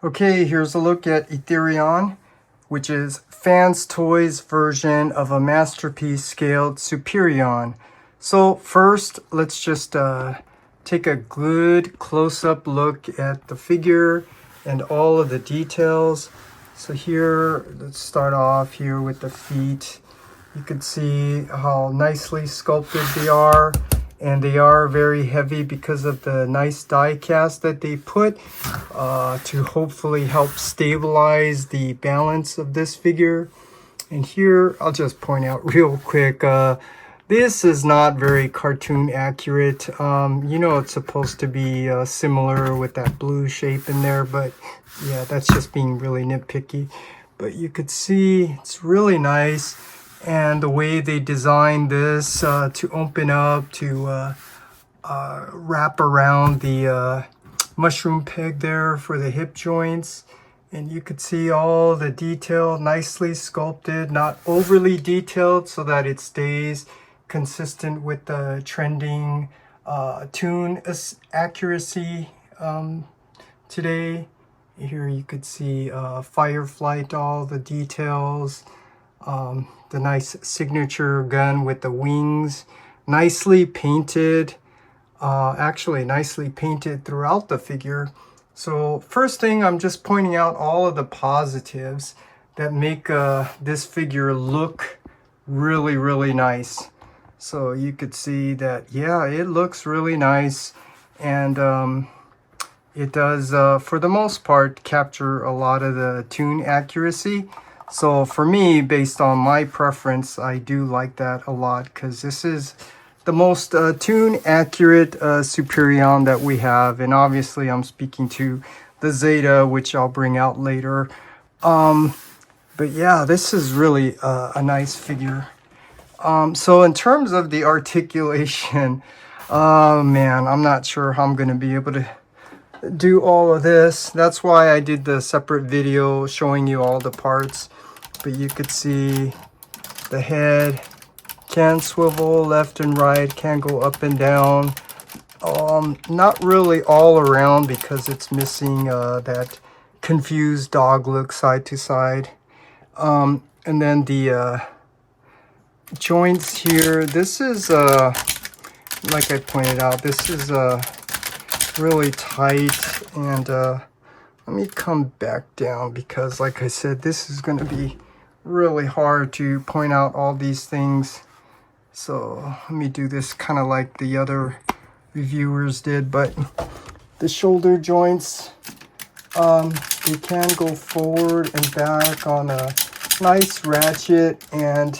Okay, here's a look at Ethereaon, which is FansToys version of a masterpiece scaled Superion. So first, let's just take a good close-up look at the figure and all of the details. So here, let's start off here with the feet. You can see how nicely sculpted they are. And they are very heavy because of the nice die cast that they put to hopefully help stabilize the balance of this figure. And here, I'll just point out real quick, this is not very cartoon accurate. You know, it's supposed to be similar with that blue shape in there, but yeah, that's just being really nitpicky. But you could see it's really nice. And the way they designed this to open up, to wrap around the mushroom peg there for the hip joints. And you could see all the detail, nicely sculpted, not overly detailed, so that it stays consistent with the trending tune accuracy today. Here you could see Fireflight, all the details. The nice signature gun with the wings, nicely painted, actually nicely painted throughout the figure. So first thing, I'm just pointing out all of the positives that make this figure look really, really nice. So you could see that, yeah, it looks really nice. And it does, for the most part, capture a lot of the tune accuracy. So for me, based on my preference, I do like that a lot because this is the most tune accurate Superion that we have. And obviously I'm speaking to the Zeta, which I'll bring out later. But yeah, this is really a nice figure. So in terms of the articulation, man, I'm not sure how I'm going to be able to do all of this. That's why I did the separate video showing you all the parts. But you could see the head can swivel left and right, can go up and down. Not really all around because it's missing that confused dog look side to side. And then the joints here, this is, like I pointed out, this is really tight. And let me come back down because, like I said, this is going to be really hard to point out all these things. So let me do this kind of like the other reviewers did. But the shoulder joints, they can go forward and back on a nice ratchet. And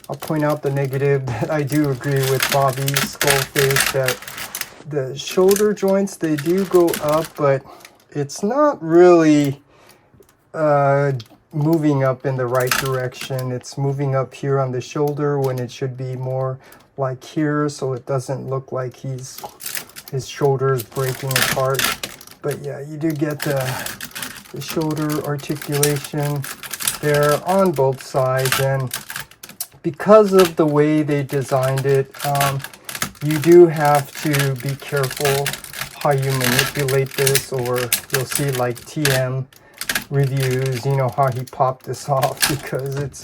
I'll point out the negative that I do agree with Bobby Skullface, that the shoulder joints, they do go up, but it's not really moving up in the right direction. It's moving up here on the shoulder when it should be more like here, so it doesn't look like his shoulder is breaking apart. But yeah, you do get the shoulder articulation there on both sides. And because of the way they designed it, you do have to be careful how you manipulate this, or you'll see like TM reviews, you know, how he popped this off, because it's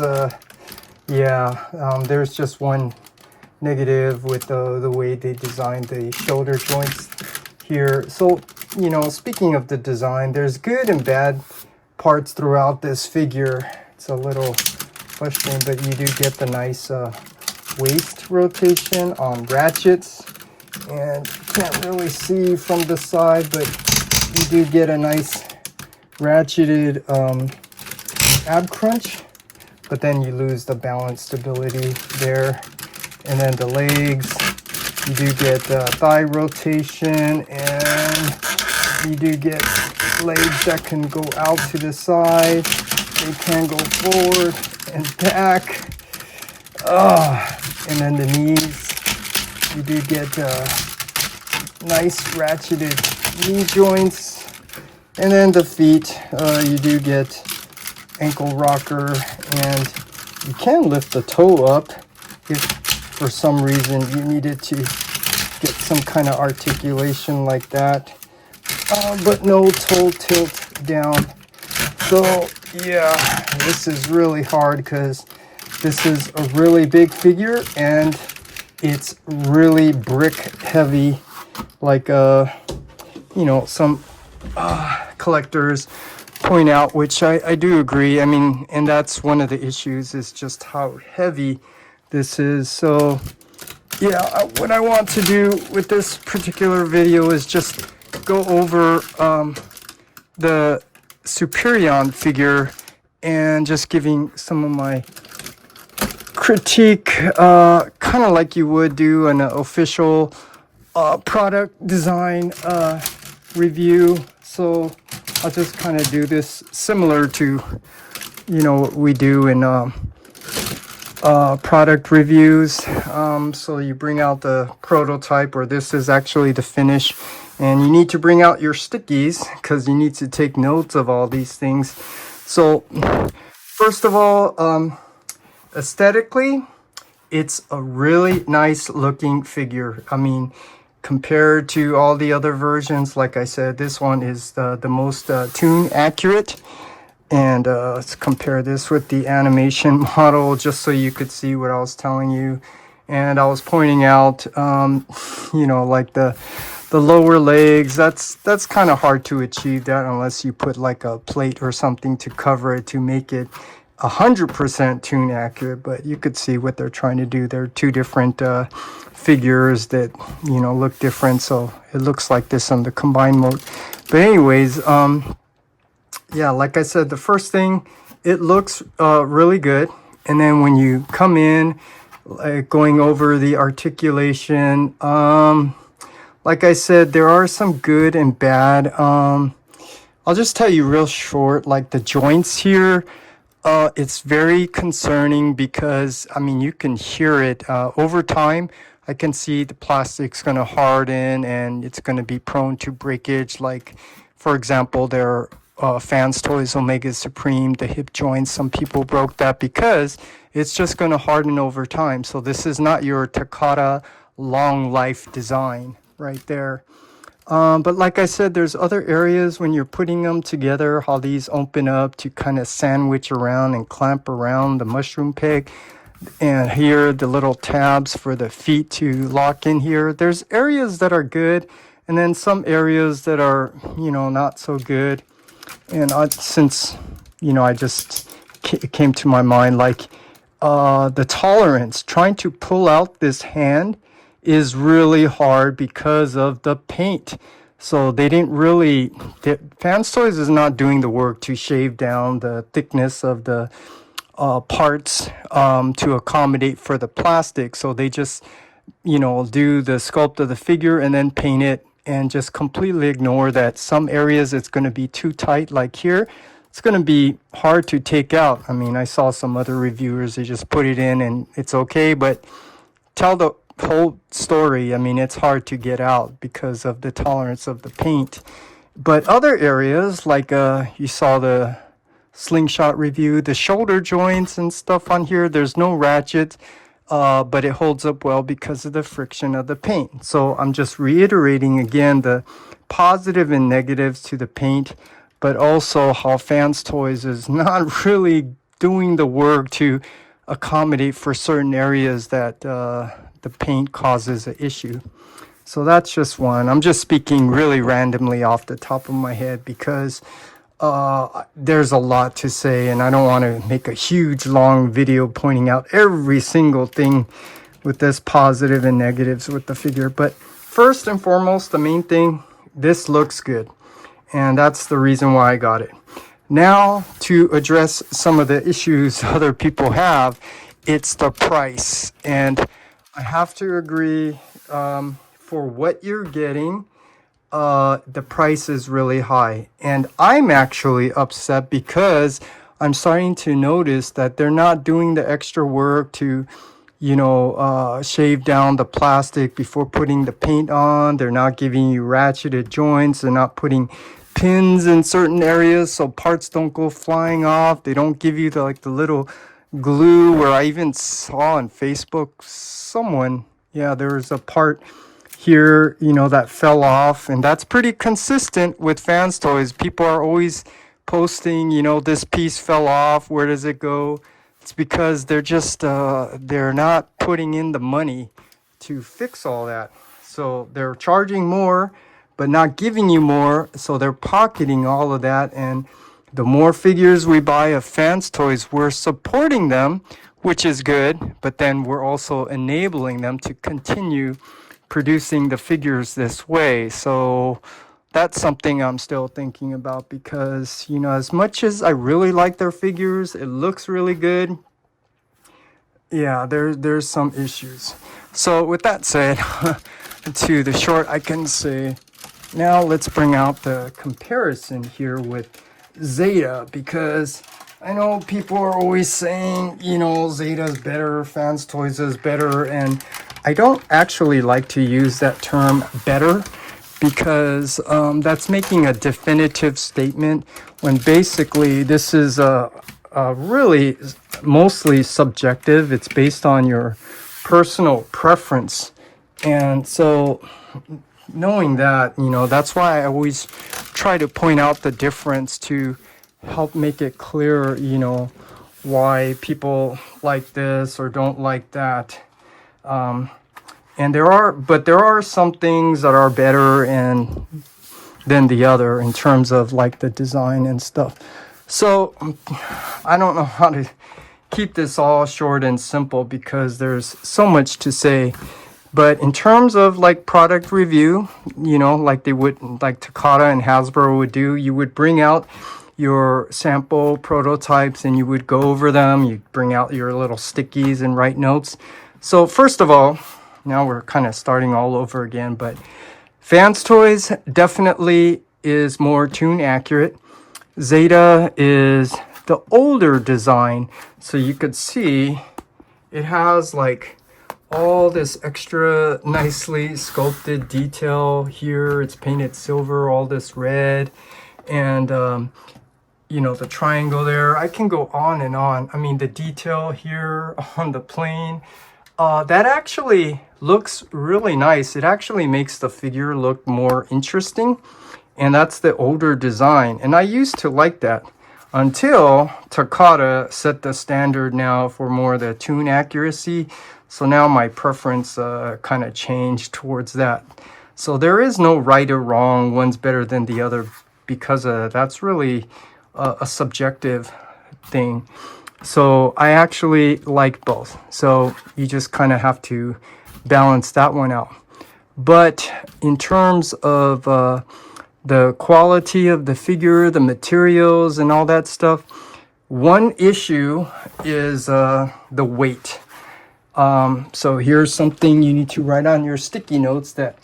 there's just one negative with the way they designed the shoulder joints here. So, you know, speaking of the design, there's good and bad parts throughout this figure. It's a little frustrating, but you do get the nice waist rotation on ratchets, and you can't really see from the side, but you do get a nice ratcheted ab crunch, but then you lose the balance stability there. And then the legs, you do get thigh rotation, and you do get legs that can go out to the side. They can go forward and back. And then the knees, you do get nice ratcheted knee joints. And then the feet, you do get ankle rocker, and you can lift the toe up if for some reason you needed to get some kind of articulation like that. But no toe tilt down. So yeah, this is really hard because this is a really big figure and it's really brick heavy, like you know, some collectors point out, which I do agree. I mean, and that's one of the issues, is just how heavy this is. So yeah, what I want to do with this particular video is just go over the Superion figure and just giving some of my critique, kind of like you would do an official product design review. So I'll just kind of do this similar to, you know, what we do in product reviews. So you bring out the prototype, or this is actually the finish, and you need to bring out your stickies because you need to take notes of all these things. So first of all, aesthetically, it's a really nice looking figure. I mean, compared to all the other versions, like I said, this one is the most tune accurate. And let's compare this with the animation model just so you could see what I was telling you. And I was pointing out, you know, like the lower legs, that's kind of hard to achieve that unless you put like a plate or something to cover it to make it 100% tune accurate. But you could see what they're trying to do. They're two different figures that, you know, look different. So it looks like this on the combined mode. But anyways, yeah, like I said, the first thing, it looks really good. And then when you come in, going over the articulation, like I said, there are some good and bad. I'll just tell you real short, like the joints here, it's very concerning because, I mean, you can hear it over time. I can see the plastic's going to harden and it's going to be prone to breakage. Like, for example, there are FansToys Omega Supreme, the hip joints. Some people broke that because it's just going to harden over time. So this is not your Takata long life design right there. But like I said, there's other areas when you're putting them together, how these open up to kind of sandwich around and clamp around the mushroom peg. And here, the little tabs for the feet to lock in here. There's areas that are good, and then some areas that are, you know, not so good. And since, you know, it came to my mind, like the tolerance, trying to pull out this hand is really hard because of the paint. So they didn't really, FansToys is not doing the work to shave down the thickness of the parts to accommodate for the plastic. So they just, you know, do the sculpt of the figure and then paint it, and just completely ignore that some areas it's going to be too tight, like here. It's going to be hard to take out. I mean, I saw some other reviewers, they just put it in and it's okay, but tell the whole story. I mean, it's hard to get out because of the tolerance of the paint. But other areas, like you saw the slingshot review, the shoulder joints and stuff on here, there's no ratchet, but it holds up well because of the friction of the paint. So I'm just reiterating again the positive and negatives to the paint, but also how FansToys is not really doing the work to accommodate for certain areas that the paint causes an issue. So that's just one. I'm just speaking really randomly off the top of my head because there's a lot to say, and I don't want to make a huge long video pointing out every single thing with this positive and negatives with the figure. But first and foremost, the main thing, this looks good, and that's the reason why I got it. Now, to address some of the issues other people have, it's the price. And I have to agree, for what you're getting, the price is really high. And I'm actually upset because I'm starting to notice that they're not doing the extra work to, you know, shave down the plastic before putting the paint on. They're not giving you ratcheted joints. They're not putting pins in certain areas so parts don't go flying off. They don't give you the little glue, where I even saw on Facebook someone, yeah, there was a part here, you know, that fell off, and that's pretty consistent with FansToys. People are always posting, you know, this piece fell off, where does it go? It's because they're just they're not putting in the money to fix all that. So they're charging more but not giving you more, so they're pocketing all of that. And the more figures we buy of FansToys, we're supporting them, which is good, but then we're also enabling them to continue producing the figures this way. So that's something I'm still thinking about, because, you know, as much as I really like their figures, it looks really good, yeah, there's some issues. So with that said, to the short, I can say, now let's bring out the comparison here with Zeta, because I know people are always saying, you know, Zeta's better, FansToys is better, and I don't actually like to use that term better, because that's making a definitive statement when basically this is really mostly subjective. It's based on your personal preference. And so knowing that, you know, that's why I always try to point out the difference to help make it clear, you know, why people like this or don't like that. And there are some things that are better and than the other in terms of like the design and stuff. So I don't know how to keep this all short and simple, because there's so much to say. But in terms of like product review, you know, like they would, like Takata and Hasbro would do, you would bring out your sample prototypes and you would go over them. You bring out your little stickies and write notes. So first of all, now we're kind of starting all over again, but FansToys definitely is more tune accurate. Zeta is the older design, so you could see it has like all this extra nicely sculpted detail here. It's painted silver, all this red, and you know, the triangle there. I can go on and on. I mean, the detail here on the plane, that actually looks really nice. It actually makes the figure look more interesting, and that's the older design. And I used to like that until Takata set the standard now for more the tune accuracy. So now my preference kind of changed towards that. So there is no right or wrong, one's better than the other, because that's really a subjective thing. So I actually like both. So you just kind of have to balance that one out. But in terms of the quality of the figure, the materials and all that stuff, one issue is the weight. So here's something you need to write on your sticky notes, that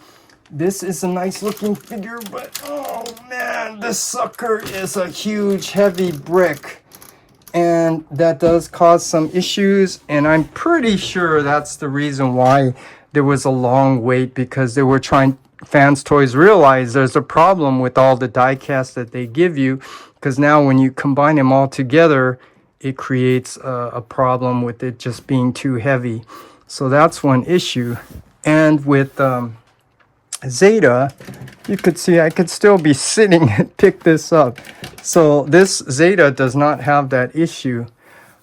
this is a nice looking figure, but oh man, this sucker is a huge heavy brick, and that does cause some issues. And I'm pretty sure that's the reason why there was a long wait, because they were trying, FansToys realized there's a problem with all the die casts that they give you, because now when you combine them all together, it creates a problem with it just being too heavy. So that's one issue. And with Zeta, you could see I could still be sitting and pick this up. So this Zeta does not have that issue.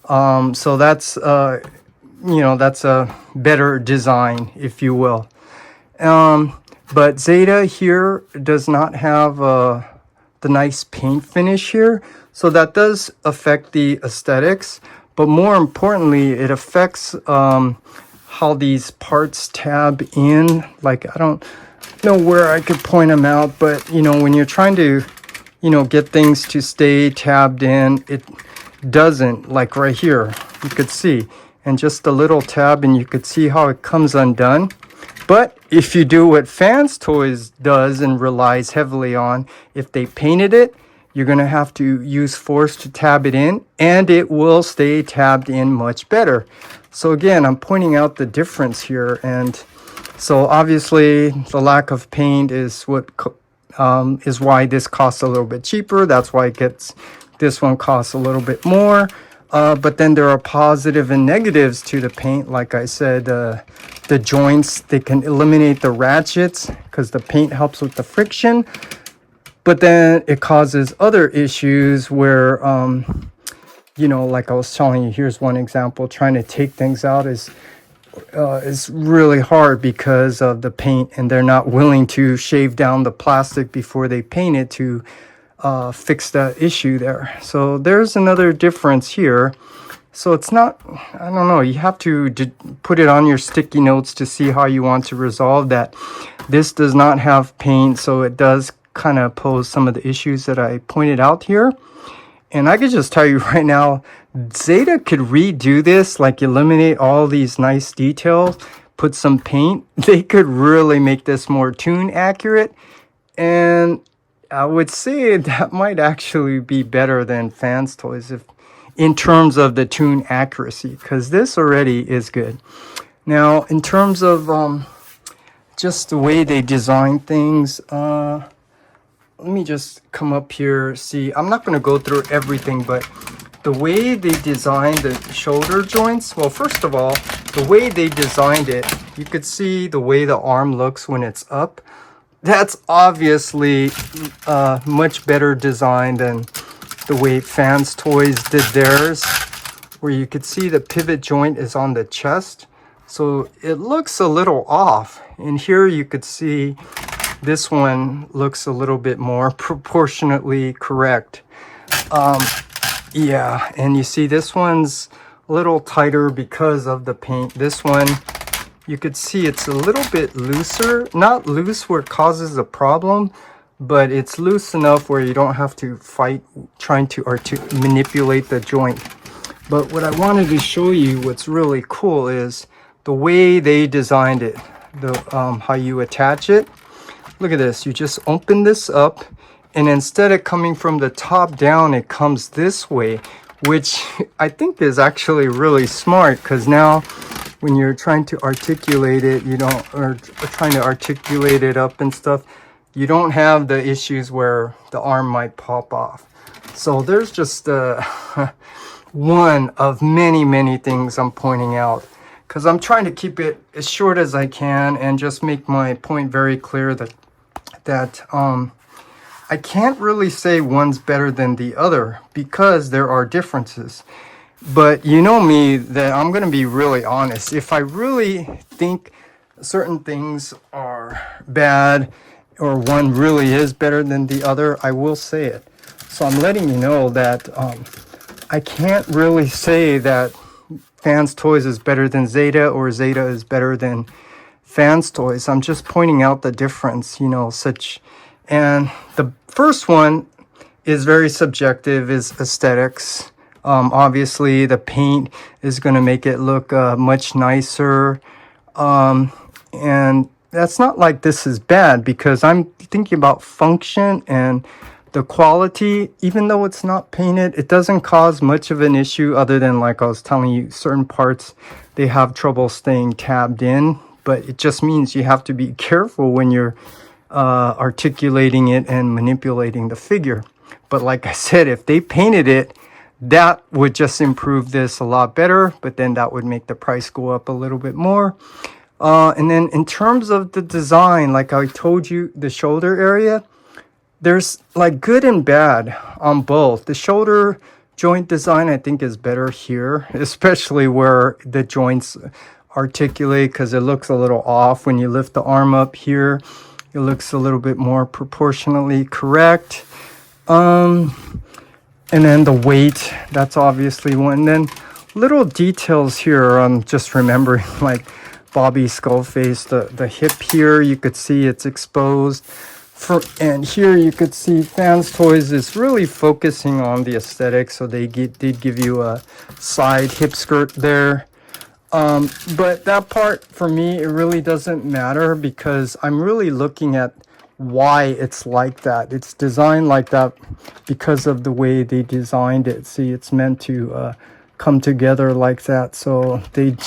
So that's, you know, that's a better design, if you will. But Zeta here does not have the nice paint finish here. So that does affect the aesthetics, but more importantly, it affects how these parts tab in. Like, I don't know where I could point them out, but you know, when you're trying to, you know, get things to stay tabbed in, it doesn't. Like right here, you could see, and just a little tab, and you could see how it comes undone. But if you do what FansToys does and relies heavily on, if they painted it, you're going to have to use force to tab it in, and it will stay tabbed in much better. So again, I'm pointing out the difference here. And so obviously the lack of paint is what is why this costs a little bit cheaper. That's why this one costs a little bit more. But then there are positive and negatives to the paint. Like I said, the joints, they can eliminate the ratchets because the paint helps with the friction. But then it causes other issues where, you know, like I was telling you, here's one example. Trying to take things out is really hard because of the paint, and they're not willing to shave down the plastic before they paint it to fix that issue there. So there's another difference here. So it's not, I don't know, you have to put it on your sticky notes to see how you want to resolve that. This does not have paint, so it does kind of pose some of the issues that I pointed out here. And I could just tell you right now, Zeta could redo this, like eliminate all these nice details, put some paint. They could really make this more tune accurate. And I would say that might actually be better than FansToys if in terms of the tune accuracy, because this already is good. Now, in terms of just the way they design things, let me just come up here. See, I'm not going to go through everything, but the way they designed the shoulder joints, well, first of all, the way they designed it, you could see the way the arm looks when it's up. That's obviously much better design than the way FansToys did theirs, where you could see the pivot joint is on the chest. So it looks a little off. And here you could see this one looks a little bit more proportionately correct. Yeah, and you see this one's a little tighter because of the paint. This one, you could see it's a little bit looser. Not loose where it causes a problem, but it's loose enough where you don't have to fight trying to manipulate the joint. But what I wanted to show you, what's really cool, is the way they designed it, how you attach it. Look at this. You just open this up, and instead of coming from the top down, it comes this way, which I think is actually really smart, because now when you're trying to articulate it, or trying to articulate it up and stuff, you don't have the issues where the arm might pop off. So there's just one of many, many things I'm pointing out, because I'm trying to keep it as short as I can and just make my point very clear that I can't really say one's better than the other because there are differences. But you know me, that I'm going to be really honest. If I really think certain things are bad or one really is better than the other, I will say it. So I'm letting you know that I can't really say that FansToys is better than Zeta or Zeta is better than FansToys. I'm just pointing out the difference, and the first one is very subjective, is aesthetics. Obviously the paint is going to make it look much nicer, and that's not like this is bad, because I'm thinking about function and the quality. Even though it's not painted, it doesn't cause much of an issue, other than, like I was telling you, certain parts they have trouble staying tabbed in. But it just means you have to be careful when you're articulating it and manipulating the figure. But like I said, if they painted it, that would just improve this a lot better, but then that would make the price go up a little bit more. And then in terms of the design, like I told you, the shoulder area, there's like good and bad on both. The shoulder joint design, I think, is better here, especially where the joints articulate, because it looks a little off when you lift the arm up here. It looks a little bit more proportionally correct. And then the weight, that's obviously one. And then little details here, I'm just remembering, like Bobby's skull face, the hip here, you could see it's exposed. And here you could see FansToys is really focusing on the aesthetics, so they did give you a side hip skirt there. But that part, for me, it really doesn't matter, because I'm really looking at why it's like that. It's designed like that because of the way they designed it. See, it's meant to come together like that. So they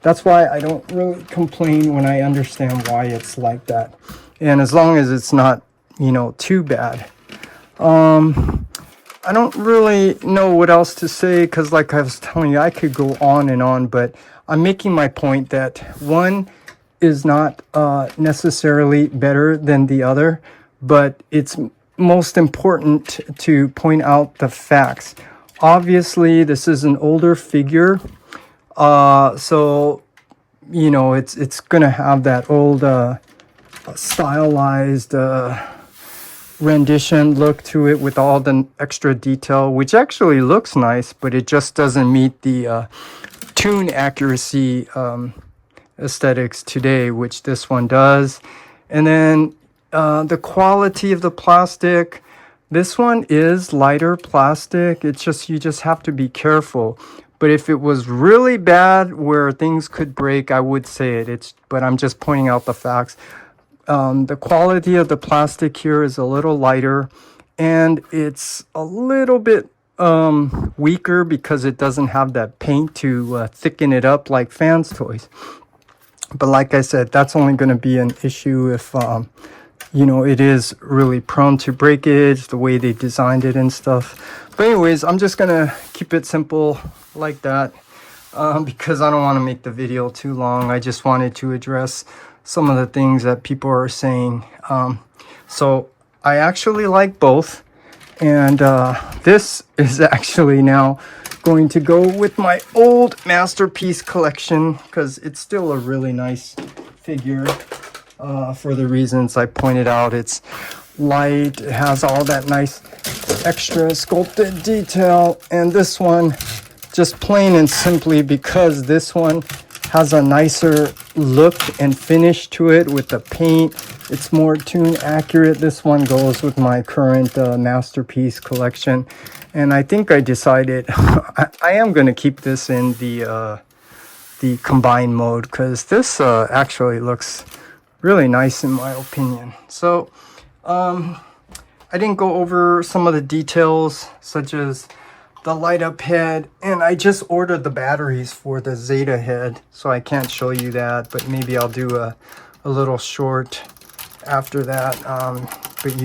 that's why I don't really complain when I understand why it's like that. And as long as it's not, too bad. I don't really know what else to say because, like I was telling you, I could go on and on, but I'm making my point that one is not necessarily better than the other, but it's most important to point out the facts. Obviously, this is an older figure, so you know it's gonna have that old stylized rendition look to it with all the extra detail, which actually looks nice, but it just doesn't meet the tune accuracy aesthetics today, which this one does. And then the quality of the plastic, this one is lighter plastic. It's just, you just have to be careful. But if it was really bad where things could break, I would say it. But I'm just pointing out the facts. The quality of the plastic here is a little lighter, and it's a little bit weaker because it doesn't have that paint to thicken it up like FansToys. But like I said, that's only going to be an issue if you know, it is really prone to breakage, the way they designed it and stuff. But anyways, I'm just gonna keep it simple like that because I don't want to make the video too long. I just wanted to address some of the things that people are saying. So I actually like both, and this is actually now going to go with my old masterpiece collection because it's still a really nice figure for the reasons I pointed out. It's light, it has all that nice extra sculpted detail, and this one just plain and simply because this one has a nicer look and finish to it with the paint. It's more tune accurate. This one goes with my current masterpiece collection, and I think I decided I am going to keep this in the combined mode because this actually looks really nice in my opinion. So I didn't go over some of the details such as the light up head, and I just ordered the batteries for the Zeta head, so I can't show you that, but maybe I'll do a little short after that. But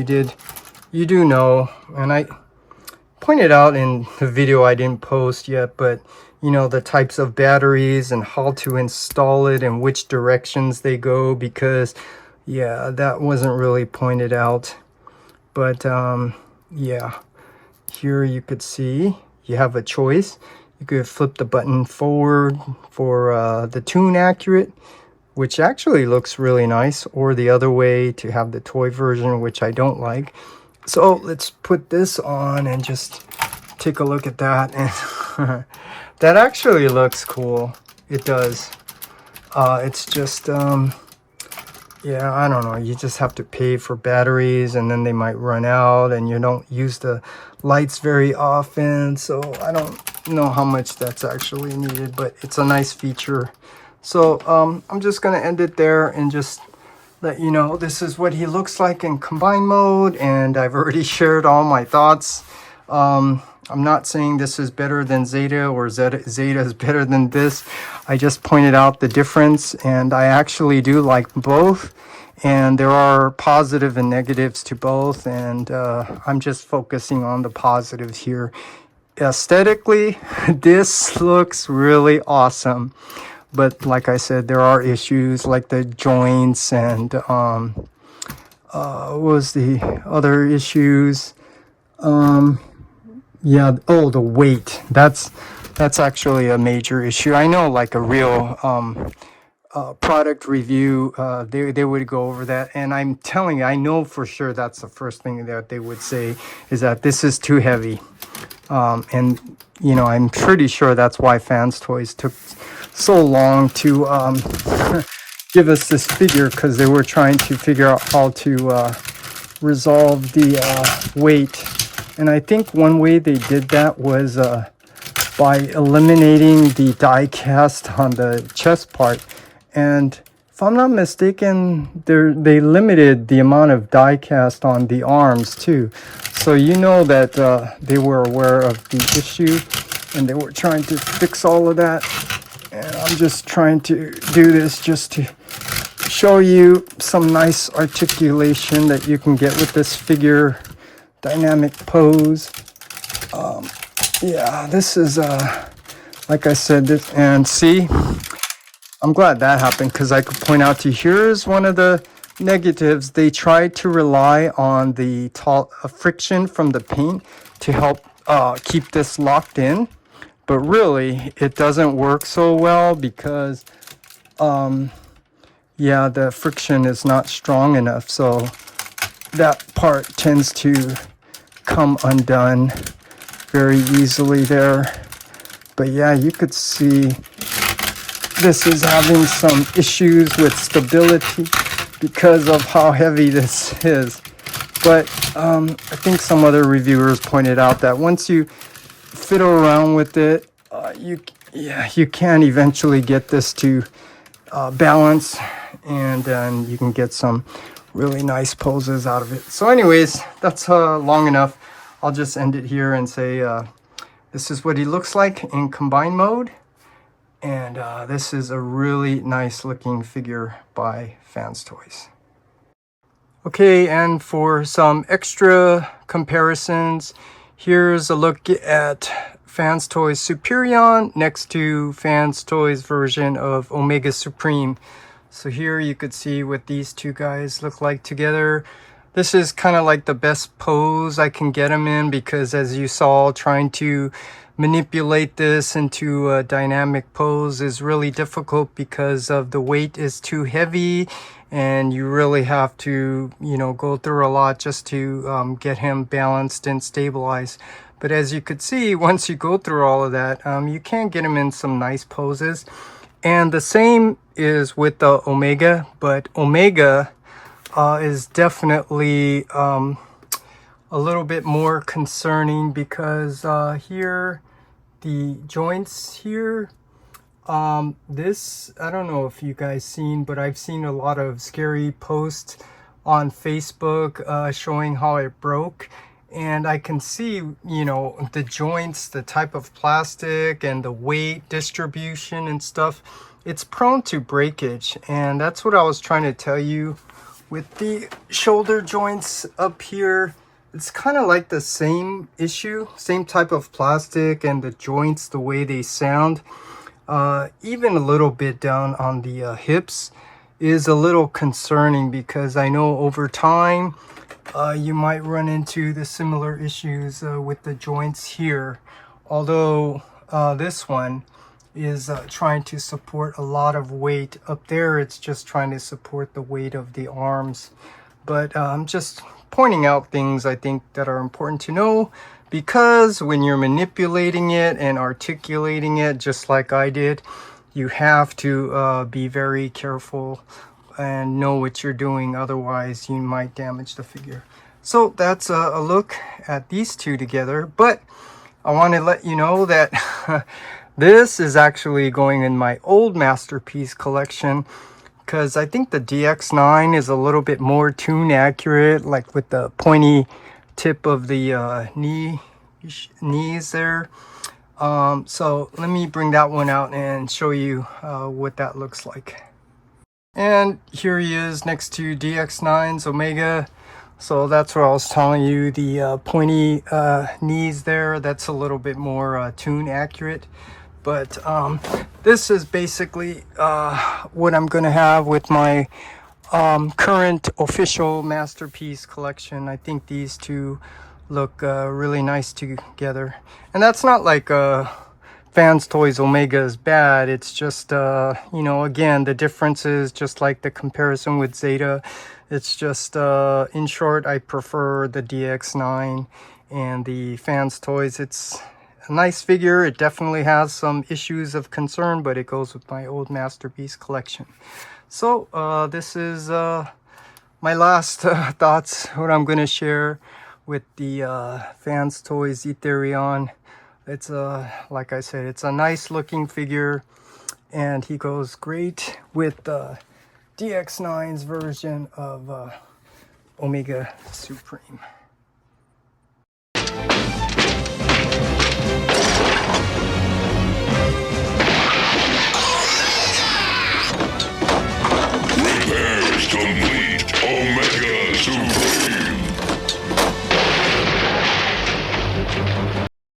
you do know, and I pointed out in the video I didn't post yet, but you know, the types of batteries and how to install it and which directions they go, because yeah, that wasn't really pointed out. But yeah, here you could see you have a choice. You could flip the button forward for the tune accurate, which actually looks really nice, or the other way to have the toy version, which I don't like. So let's put this on and just take a look at that. And that actually looks cool. It does. It's just yeah, I don't know, you just have to pay for batteries and then they might run out, and you don't use the lights very often, so I don't know how much that's actually needed, but it's a nice feature. So I'm just gonna end it there and just let you know this is what he looks like in combined mode, and I've already shared all my thoughts. I'm not saying this is better than Zeta or Zeta is better than this. I just pointed out the difference, and I actually do like both, and there are positive and negatives to both, and I'm just focusing on the positives here. Aesthetically, this looks really awesome, but like I said, there are issues like the joints and what was the other issues? Yeah, oh, the weight. That's actually a major issue. I know, like a real product review, they would go over that, and I'm telling you, I know for sure that's the first thing that they would say is that this is too heavy. And you know, I'm pretty sure that's why FansToys took so long to give us this figure, because they were trying to figure out how to resolve the weight. And I think one way they did that was by eliminating the die cast on the chest part. And if I'm not mistaken, they limited the amount of die cast on the arms too. So you know that they were aware of the issue, and they were trying to fix all of that. And I'm just trying to do this just to show you some nice articulation that you can get with this figure. Dynamic pose. Yeah, this is like I said, this, and see, I'm glad that happened because I could point out to you, here's one of the negatives. They tried to rely on the friction from the paint to help keep this locked in, but really it doesn't work so well because yeah, the friction is not strong enough, so that part tends to come undone very easily there. But yeah, you could see this is having some issues with stability because of how heavy this is. But I think some other reviewers pointed out that once you fiddle around with it, you can eventually get this to balance, and then you can get some really nice poses out of it. So anyways, that's long enough. I'll just end it here and say this is what he looks like in combine mode. And this is a really nice looking figure by FansToys. Okay, and for some extra comparisons, here's a look at FansToys Superion next to FansToys version of Omega Supreme. So here you could see what these two guys look like together. This is kind of like the best pose I can get them in because, as you saw, trying to manipulate this into a dynamic pose is really difficult because of the weight is too heavy, and you really have to, you know, go through a lot just to get him balanced and stabilized. But as you could see, once you go through all of that, you can get him in some nice poses. And the same is with the Omega, but Omega is definitely a little bit more concerning because here, the joints here, this, I don't know if you guys seen, but I've seen a lot of scary posts on Facebook showing how it broke. And I can see, you know, the joints, the type of plastic and the weight distribution and stuff, it's prone to breakage. And that's what I was trying to tell you with the shoulder joints up here. It's kind of like the same issue, same type of plastic, and the joints, the way they sound, even a little bit down on the hips is a little concerning because I know over time you might run into the similar issues with the joints here. Although this one is trying to support a lot of weight. Up there, it's just trying to support the weight of the arms. But I'm just pointing out things I think that are important to know, because when you're manipulating it and articulating it just like I did, you have to be very careful and know what you're doing, otherwise you might damage the figure. So that's a look at these two together, but I want to let you know that this is actually going in my old masterpiece collection, because I think the DX9 is a little bit more tune accurate, like with the pointy tip of the knees there. So let me bring that one out and show you what that looks like. And here he is next to DX9's Omega. So that's what I was telling you, the pointy knees there, that's a little bit more tune accurate. But this is basically what I'm going to have with my current official masterpiece collection. I think these two look really nice together. And that's not like FansToys Omega is bad. It's just, you know, again, the difference is just like the comparison with Zeta. It's just, in short, I prefer the DX9 and the FansToys. It's a nice figure. It definitely has some issues of concern, but it goes with my old masterpiece collection. So this is my last thoughts, what I'm going to share with the FansToys Ethereaon. It's like I said, it's a nice looking figure, and he goes great with the DX9's version of Omega Supreme.